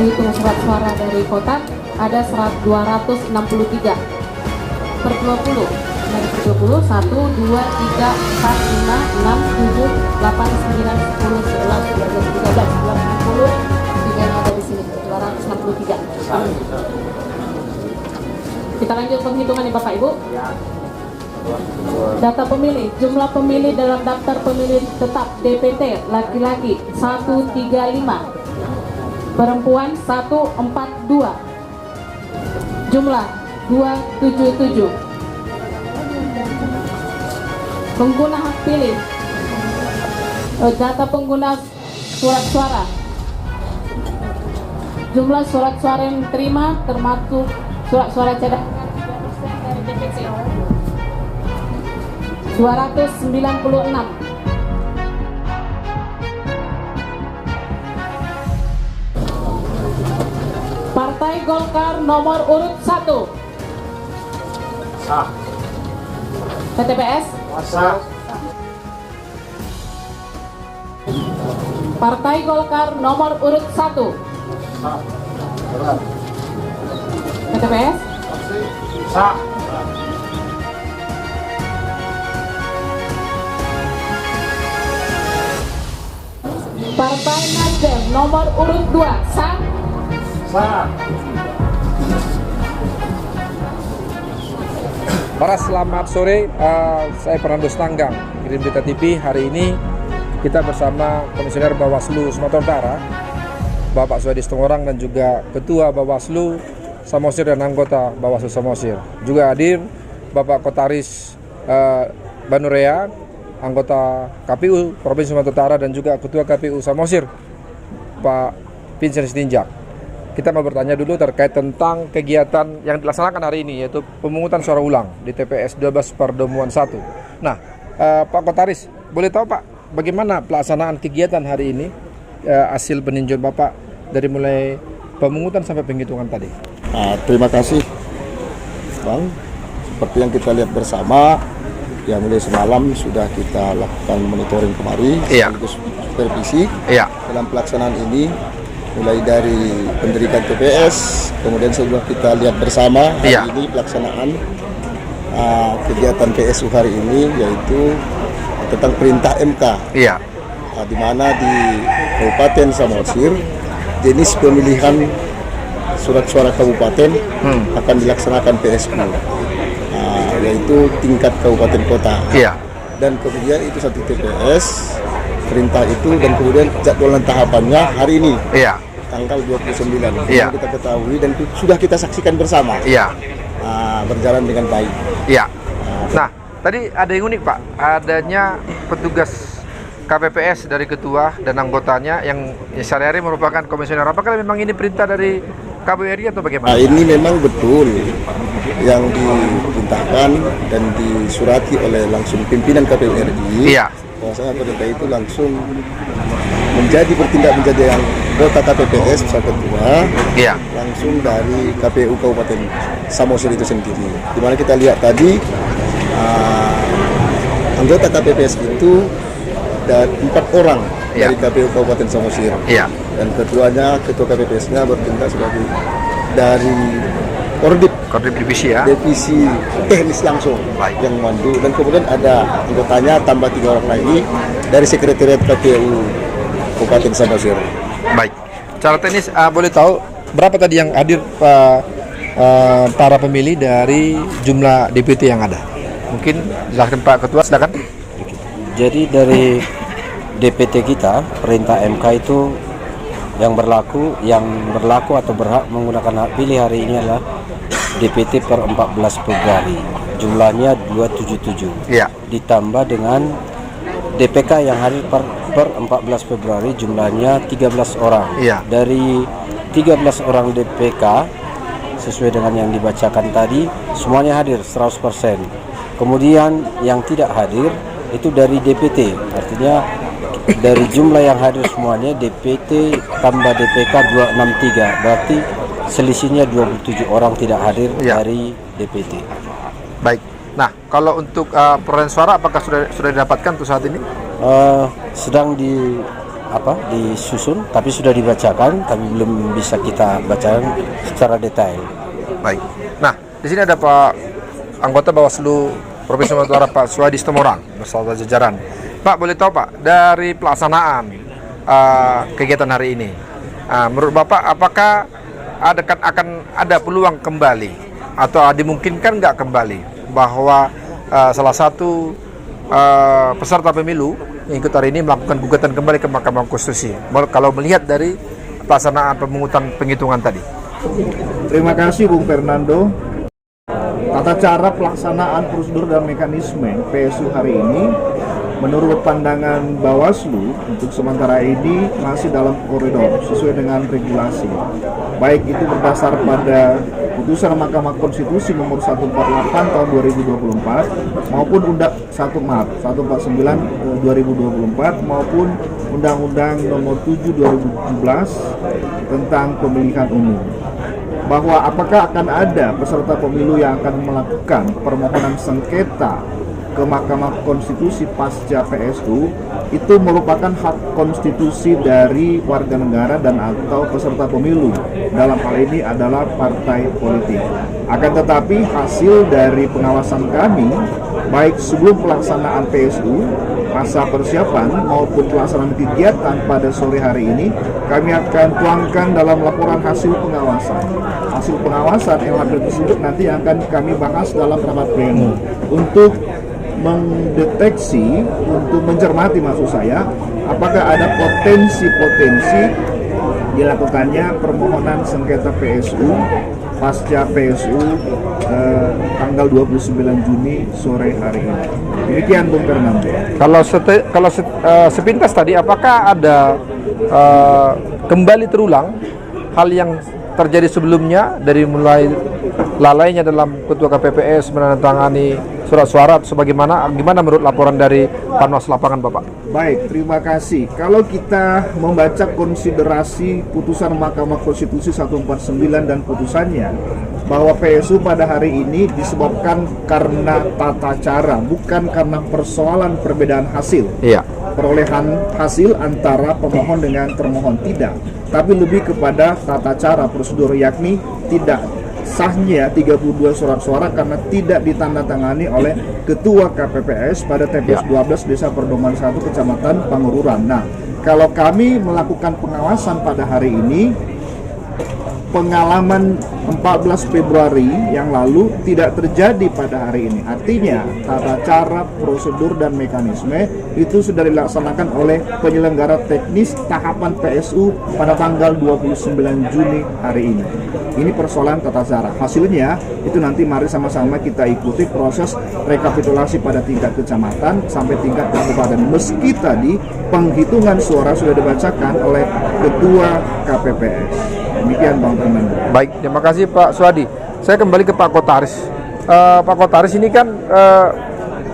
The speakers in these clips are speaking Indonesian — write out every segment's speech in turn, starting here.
dihitung surat suara dari kotak ada 263 per 20. Dari per 20, 1, 2, 3, 4, 5, 6, 7, 8, 9, 10, 11, 12, 13, 14, 15 tiganya ada di sini, 263. Kita lanjut penghitungan nih Bapak Ibu. Data pemilih, jumlah pemilih dalam daftar pemilih tetap DPT laki-laki 135, perempuan 142, jumlah 277. Pengguna hak pilih, data pengguna surat suara, jumlah surat suara yang diterima termasuk surat suara cadangan dari DPT 296. Partai Golkar nomor urut 1 sah. PTPS Sah. Partai Golkar nomor urut 1 Sah. PTPS Sah. Partai Nasdem nomor urut 2 sah. Sah. Para selamat sore, saya Fernando Stanggang, Kirim Berita TV. Hari ini kita bersama Komisioner Bawaslu Sumatera Utara, Bapak Suhadi Situmorang, dan juga Ketua Bawaslu Samosir dan anggota Bawaslu Samosir. Juga hadir Bapak Kotaris Banurea, anggota KPU Provinsi Sumatera Utara, dan juga Ketua KPU Samosir, Pak Vincent Sitinjak. Kita mau bertanya dulu terkait tentang kegiatan yang dilaksanakan hari ini, yaitu pemungutan suara ulang di TPS 12 Pardemuan 1. Nah, Pak Kotaris, boleh tahu Pak, bagaimana pelaksanaan kegiatan hari ini, hasil peninjauan Bapak dari mulai pemungutan sampai penghitungan tadi? Terima kasih Bang. Seperti yang kita lihat bersama, ya mulai semalam sudah kita lakukan monitoring kemari, sekaligus supervisi dalam pelaksanaan ini. Mulai dari pendirian TPS, kemudian sudah kita lihat bersama hari ini pelaksanaan kegiatan PSU hari ini, yaitu tentang perintah MK, di mana di Kabupaten Samosir jenis pemilihan surat suara kabupaten akan dilaksanakan PSU, yaitu tingkat kabupaten kota, dan kemudian itu satu TPS perintah itu, dan kemudian jadwal tahapannya hari ini, tanggal 29, kita ketahui dan sudah kita saksikan bersama, berjalan dengan baik. Nah, tadi ada yang unik Pak, adanya petugas KPPS dari ketua dan anggotanya yang sehari-hari merupakan komisioner. Apakah memang ini perintah dari KPU RI atau bagaimana? Ini memang betul yang diperintahkan dan disurati oleh langsung pimpinan KPU RI. Bahwasanya perintah itu langsung bertindak menjadi anggota KPPS bersama ketua, langsung dari KPU Kabupaten Samosir itu sendiri. Di mana kita lihat tadi anggota KPPS itu ada 4 orang dari KPU Kabupaten Samosir, dan ketuanya, ketua KPPS-nya bertindak sebagai dari Kordip divisi teknis langsung yang memandu, dan kemudian ada anggotanya tambah 3 orang lagi dari sekretariat KPU Kabupaten Samosir. Baik, secara teknis boleh tahu berapa tadi yang hadir para pemilih dari jumlah DPT yang ada? Mungkin jelaskan Pak Ketua, silakan. Jadi dari DPT kita, perintah MK itu yang berlaku atau berhak menggunakan hak pilih hari ini adalah DPT per 14 Februari, jumlahnya 277, ditambah dengan DPK yang hadir per 14 Februari jumlahnya 13 orang. Dari 13 orang DPK sesuai dengan yang dibacakan tadi, semuanya hadir 100%. Kemudian yang tidak hadir itu dari DPT, artinya dari jumlah yang hadir semuanya DPT tambah DPK 263, berarti selisihnya 27 orang tidak hadir dari DPT. Baik. Nah, kalau untuk perolehan suara apakah sudah didapatkan untuk saat ini? Sedang disusun, tapi sudah dibacakan, tapi belum bisa kita bacakan secara detail. Baik. Nah, di sini ada Pak anggota Bawaslu Provinsi Sumatera Utara, Pak Suhadi Situmorang beserta jajaran. Pak, boleh tahu Pak dari pelaksanaan kegiatan hari ini, menurut Bapak apakah akan ada peluang kembali atau dimungkinkan nggak kembali bahwa salah satu peserta pemilu yang ikut hari ini melakukan gugatan kembali ke Mahkamah Konstitusi kalau melihat dari pelaksanaan pemungutan penghitungan tadi? Terima kasih Bung Fernando. Tata cara pelaksanaan prosedur dan mekanisme PSU hari ini menurut pandangan Bawaslu untuk sementara ini masih dalam koridor sesuai dengan regulasi. Baik itu berdasar pada putusan Mahkamah Konstitusi nomor 148 tahun 2024 maupun Undang 1 Maret 149 2024 maupun Undang-Undang nomor 7 2017 tentang pemilihan umum. Bahwa apakah akan ada peserta pemilu yang akan melakukan permohonan sengketa ke Mahkamah Konstitusi pasca PSU, itu merupakan hak konstitusi dari warga negara dan atau peserta pemilu. Dalam hal ini adalah partai politik. Akan tetapi hasil dari pengawasan kami, baik sebelum pelaksanaan PSU, masa persiapan maupun pelaksanaan kegiatan pada sore hari ini, kami akan tuangkan dalam laporan hasil pengawasan. Hasil pengawasan LHP tersebut nanti akan kami bahas dalam rapat pleno untuk mendeteksi, untuk mencermati maksud saya, apakah ada potensi-potensi dilakukannya permohonan sengketa PSU pasca PSU tanggal 29 Juni sore hari ini. Demikian Bung Fernando. Kalau sepintas tadi, apakah ada kembali terulang hal yang terjadi sebelumnya dari mulai lalainya dalam Ketua KPPS menandatangani surat suara sebagaimana gimana menurut laporan dari Panwas lapangan Bapak? Baik, terima kasih. Kalau kita membaca konsiderasi putusan Mahkamah Konstitusi 149 dan putusannya bahwa PSU pada hari ini disebabkan karena tata cara, bukan karena persoalan perbedaan hasil. Iya. Perolehan hasil antara pemohon dengan termohon tidak, tapi lebih kepada tata cara prosedur, yakni tidak sahnya 32 surat suara karena tidak ditandatangani oleh Ketua KPPS pada TPS 12 Desa Perdoman 1 Kecamatan Pangururan. Nah, kalau kami melakukan pengawasan pada hari ini, pengalaman 14 Februari yang lalu tidak terjadi pada hari ini. Artinya, tata cara, prosedur, dan mekanisme itu sudah dilaksanakan oleh penyelenggara teknis tahapan PSU pada tanggal 29 Juni hari ini. Ini persoalan tata cara. Hasilnya, itu nanti mari sama-sama kita ikuti proses rekapitulasi pada tingkat kecamatan sampai tingkat kabupaten. Meski tadi penghitungan suara sudah dibacakan oleh Ketua KPPS. Demikian Bang Fernando. Baik, terima kasih Pak Suhadi. Saya kembali ke Pak Kotaris. Pak Kotaris ini kan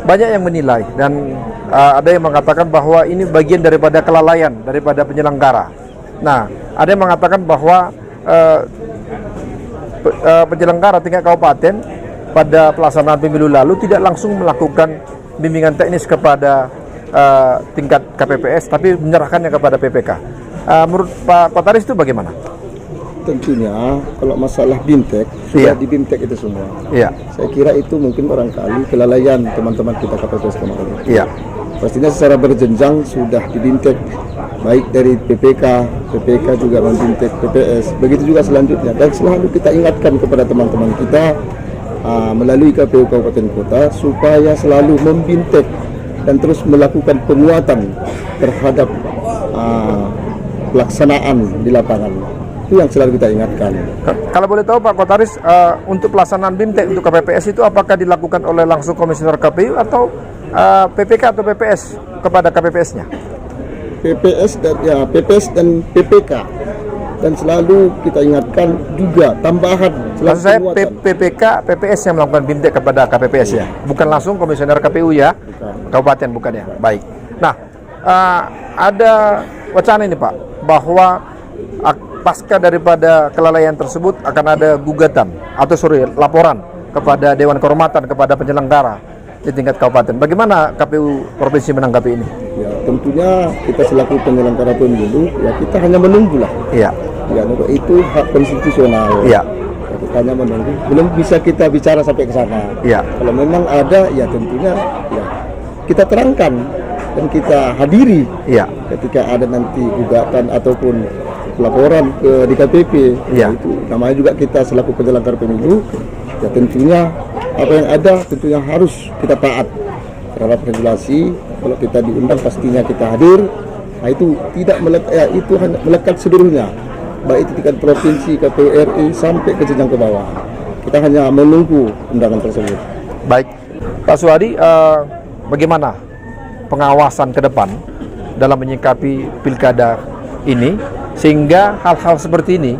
banyak yang menilai dan ada yang mengatakan bahwa ini bagian daripada kelalaian daripada penyelenggara. Nah, ada yang mengatakan bahwa penyelenggara tingkat kabupaten pada pelaksanaan pemilu lalu tidak langsung melakukan bimbingan teknis kepada tingkat KPPS, tapi menyerahkannya kepada PPK. Menurut Pak Kotaris itu bagaimana? Tentunya kalau masalah BIMTEK sudah di BIMTEK itu semua. Iya. Saya kira itu mungkin barangkali kelalaian teman-teman kita KPPS kemarin. Iya. Pastinya secara berjenjang sudah di BIMTEK, baik dari PPK juga BIMTEK PPS. Begitu juga selanjutnya, dan selalu kita ingatkan kepada teman-teman kita melalui KPU Kabupaten Kota supaya selalu membintek dan terus melakukan penguatan terhadap pelaksanaan di lapangan. Itu yang selalu kita ingatkan. Kalau boleh tahu Pak Kotaris, untuk pelaksanaan BIMTEK untuk KPPS itu apakah dilakukan oleh langsung komisioner KPU atau PPK atau PPS kepada KPPS-nya? PPS dan PPK, dan selalu kita ingatkan juga tambahan. Maksud saya PPK, PPS yang melakukan BIMTEK kepada KPPS ya, bukan langsung komisioner KPU ya, kabupaten bukan ya. Baik. Nah, ada wacana ini Pak bahwa pasca daripada kelalaian tersebut akan ada gugatan atau laporan kepada Dewan Kehormatan kepada penyelenggara di tingkat kabupaten. Bagaimana KPU provinsi menanggapi ini? Ya, tentunya kita selaku penyelenggara pemilu ya kita hanya menunggu lah. Iya. Ya, itu hak konstitusional. Iya. Ya, kita hanya menunggu. Belum bisa kita bicara sampai ke sana. Iya. Kalau memang ada, ya tentunya ya kita terangkan dan kita hadiri. Iya. Ketika ada nanti gugatan ataupun laporan ke DKPP, Iya. itu namanya juga kita selaku penyelenggara pemilu. Ya tentunya apa yang ada tentunya harus kita taat terhadap regulasi. Kalau kita diundang pastinya kita hadir. Nah itu tidak itu hanya melekat seluruhnya, baik itu tingkat provinsi, KPU RI sampai ke jenjang ke bawah. Kita hanya menunggu undangan tersebut. Baik, Pak Suhadi, bagaimana pengawasan ke depan dalam menyikapi pilkada ini sehingga hal-hal seperti ini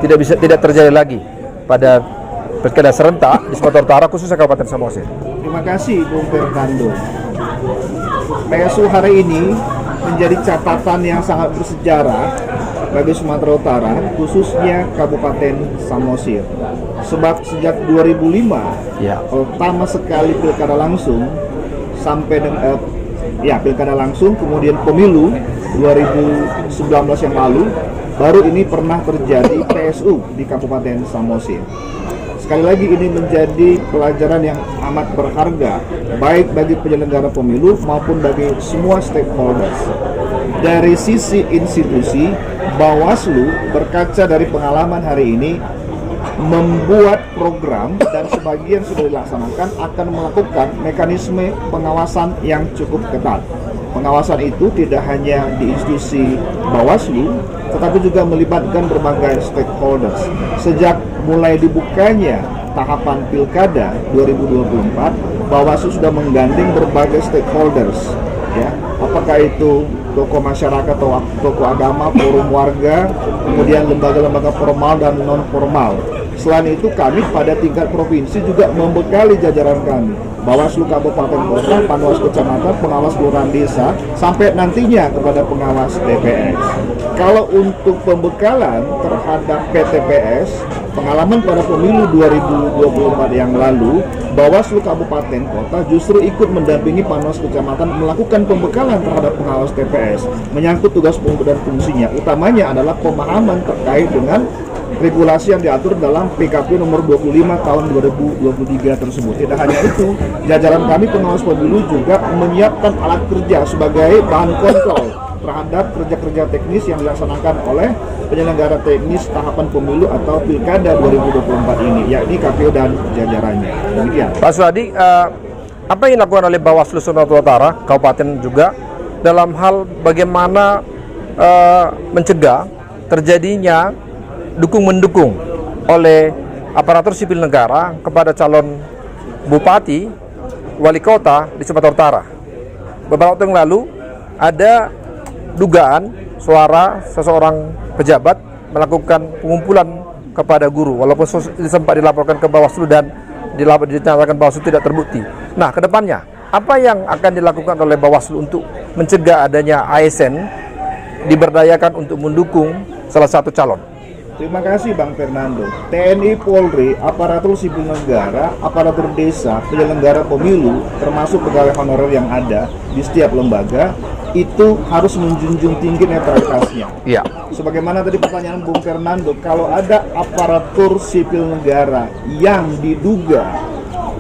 tidak terjadi lagi pada pilkada serentak di Sumatera Utara khususnya Kabupaten Samosir. Terima kasih Bung Fernando. PSU hari ini menjadi catatan yang sangat bersejarah bagi Sumatera Utara, khususnya Kabupaten Samosir. Sebab sejak 2005, pertama sekali pilkada langsung sampai dengan pilkada langsung, kemudian pemilu 2019 yang lalu, baru ini pernah terjadi PSU di Kabupaten Samosir. Sekali lagi ini menjadi pelajaran yang amat berharga, baik bagi penyelenggara pemilu maupun bagi semua stakeholders. Dari sisi institusi, Bawaslu berkaca dari pengalaman hari ini membuat program dan sebagian sudah dilaksanakan akan melakukan mekanisme pengawasan yang cukup ketat. Pengawasan itu tidak hanya di institusi Bawaslu, tetapi juga melibatkan berbagai stakeholders. Sejak mulai dibukanya tahapan pilkada 2024, Bawaslu sudah menggandeng berbagai stakeholders, ya, apakah itu tokoh masyarakat atau tokoh agama, forum warga, kemudian lembaga-lembaga formal dan non formal. Selain itu kami pada tingkat provinsi juga membekali jajaran kami, Bawaslu Kabupaten Kota, Panwas Kecamatan, pengawas kelurahan desa, sampai nantinya kepada pengawas TPS. Kalau untuk pembekalan terhadap PTPS, pengalaman pada pemilu 2024 yang lalu, Bawaslu Kabupaten Kota justru ikut mendampingi Panwas Kecamatan melakukan pembekalan terhadap pengawas TPS, menyangkut tugas dan fungsinya. Utamanya adalah pemahaman terkait dengan regulasi yang diatur dalam PKP nomor 25 tahun 2023 tersebut. Tidak hanya itu, jajaran kami pengawas pemilu juga menyiapkan alat kerja sebagai bahan kontrol terhadap kerja-kerja teknis yang dilaksanakan oleh penyelenggara teknis tahapan pemilu atau pilkada 2024 ini, yakni KPU dan jajarannya. Demikian. Pak Suhadi, apa yang dilakukan oleh Bawaslu Sumatera Utara, Kabupaten juga, dalam hal bagaimana mencegah terjadinya dukung-mendukung oleh aparatur sipil negara kepada calon bupati, wali kota di Sumatera Utara? Beberapa waktu yang lalu ada dugaan suara seseorang pejabat melakukan pengumpulan kepada guru, walaupun sempat dilaporkan ke Bawaslu dan dinyatakan Bawaslu tidak terbukti. Nah, kedepannya apa yang akan dilakukan oleh Bawaslu untuk mencegah adanya ASN diberdayakan untuk mendukung salah satu calon? Terima kasih Bang Fernando. TNI, Polri, aparatur sipil negara, aparatur desa, penyelenggara pemilu, termasuk pegawai honorer yang ada di setiap lembaga, itu harus menjunjung tinggi netralitasnya. Iya. Sebagaimana tadi pertanyaan Bung Fernando, kalau ada aparatur sipil negara yang diduga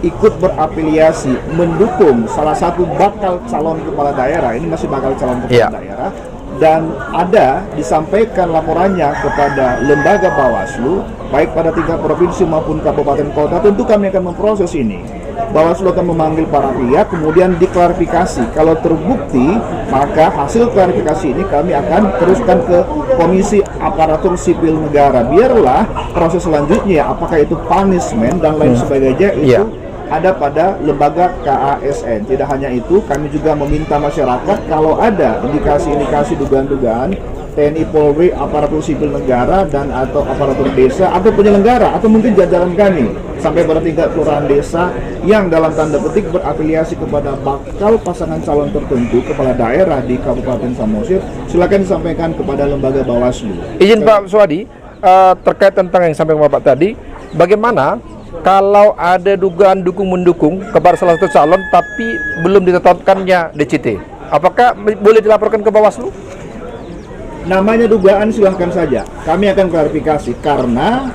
ikut berafiliasi mendukung salah satu bakal calon kepala daerah, ini masih bakal calon kepala daerah, dan ada disampaikan laporannya kepada lembaga Bawaslu, baik pada tingkat provinsi maupun kabupaten kota, tentu kami akan memproses ini. Bawaslu akan memanggil para pihak, kemudian diklarifikasi. Kalau terbukti, maka hasil klarifikasi ini kami akan teruskan ke Komisi Aparatur Sipil Negara. Biarlah proses selanjutnya, apakah itu punishment dan lain sebagainya, itu ada pada lembaga KASN. Tidak hanya itu, kami juga meminta masyarakat kalau ada indikasi-indikasi dugaan-dugaan TNI, Polri, aparatur sipil negara dan atau aparatur desa atau penyelenggara atau mungkin jajaran kami sampai pada tingkat kelurahan desa yang dalam tanda petik berafiliasi kepada bakal pasangan calon tertentu kepala daerah di Kabupaten Samosir, silakan disampaikan kepada lembaga Bawaslu. Izin Pak Suhadi, terkait tentang yang disampaikan Bapak tadi, bagaimana kalau ada dugaan dukung-mendukung kepada salah satu calon tapi belum ditetapkannya DCT? Apakah boleh dilaporkan ke Bawaslu? Namanya dugaan silahkan saja. Kami akan klarifikasi karena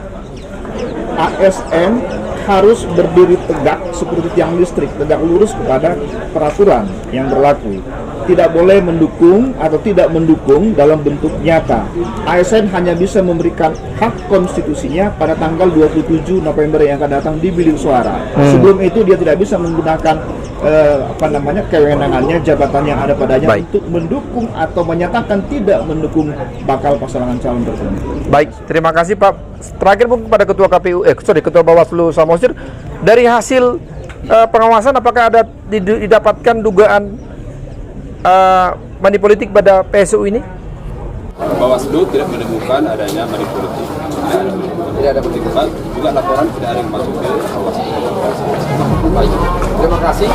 ASN harus berdiri tegak seperti tiang listrik, tegak lurus kepada peraturan yang berlaku. Tidak boleh mendukung atau tidak mendukung dalam bentuk nyata. ASN hanya bisa memberikan hak konstitusinya pada tanggal 27 November yang akan datang di bilik suara. Sebelum itu dia tidak bisa menggunakan kewenangannya, jabatan yang ada padanya untuk mendukung atau menyatakan tidak mendukung bakal pasangan calon tertentu. Baik, terima kasih Pak. Terakhir mungkin kepada Ketua Bawaslu Samosir, dari hasil pengawasan apakah ada didapatkan dugaan money politik pada PSU ini? Bawaslu tidak menemukan adanya money politik. Tidak ada menemukan juga laporan tidak ada yang masuk ke Bawaslu. Baik, terima kasih.